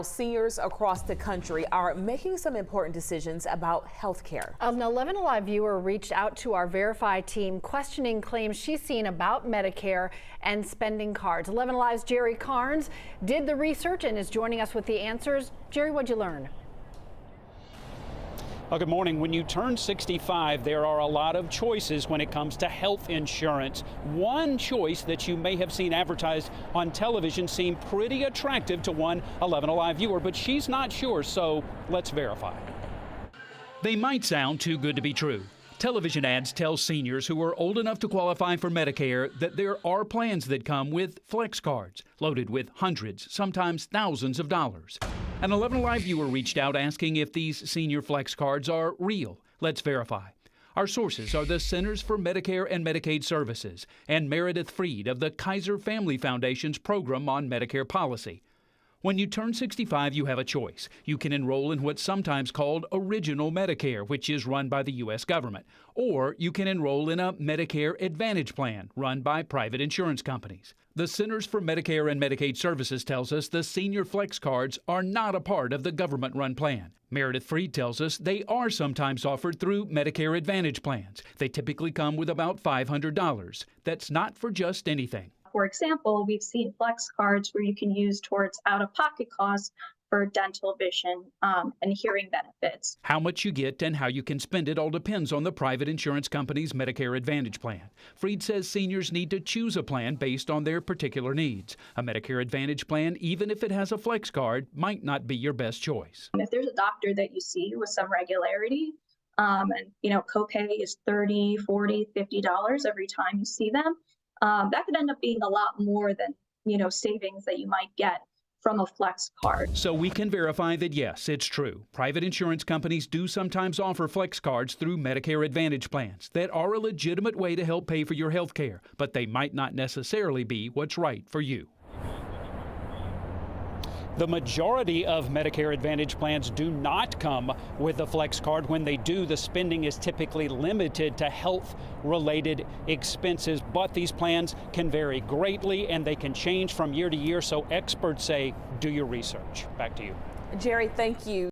Seniors across the country are making some important decisions about health care. An 11 Alive viewer reached out to our Verify team questioning claims she's seen about Medicare and spending cards. 11 Alive's Jerry Carnes did the research and is joining us with the answers. Jerry, what'd you learn? Well, good morning. When you turn 65, there are a lot of choices when it comes to health insurance. One choice that you may have seen advertised on television seemed pretty attractive to one 11 Alive viewer, but she's not sure, so let's verify. They might sound too good to be true. Television ads tell seniors who are old enough to qualify for Medicare that there are plans that come with flex cards, loaded with hundreds, sometimes thousands of dollars. An 11 Alive viewer reached out asking if these senior flex cards are real. Let's verify. Our sources are the Centers for Medicare and Medicaid Services and Meredith Freed of the Kaiser Family Foundation's program on Medicare policy. When you turn 65, you have a choice. You can enroll in what's sometimes called Original Medicare, which is run by the U.S. government. Or you can enroll in a Medicare Advantage plan run by private insurance companies. The Centers for Medicare and Medicaid Services tells us the senior flex cards are not a part of the government-run plan. Meredith Freed tells us they are sometimes offered through Medicare Advantage plans. They typically come with about $500. That's not for just anything. For example, we've seen flex cards where you can use towards out-of-pocket costs for dental, vision, and hearing benefits. How much you get and how you can spend it all depends on the private insurance company's Medicare Advantage plan. Freed says seniors need to choose a plan based on their particular needs. A Medicare Advantage plan, even if it has a flex card, might not be your best choice. If there's a doctor that you see with some regularity, and copay is $30, $40, $50 every time you see them, that could end up being a lot more than, savings that you might get from a flex card. So we can verify that, yes, it's true. Private insurance companies do sometimes offer flex cards through Medicare Advantage plans that are a legitimate way to help pay for your health care, but they might not necessarily be what's right for you. The majority of Medicare Advantage plans do not come with a flex card. When they do, the spending is typically limited to health-related expenses, but these plans can vary greatly and they can change from year to year, so experts say do your research. Back to you. Jerry, thank you.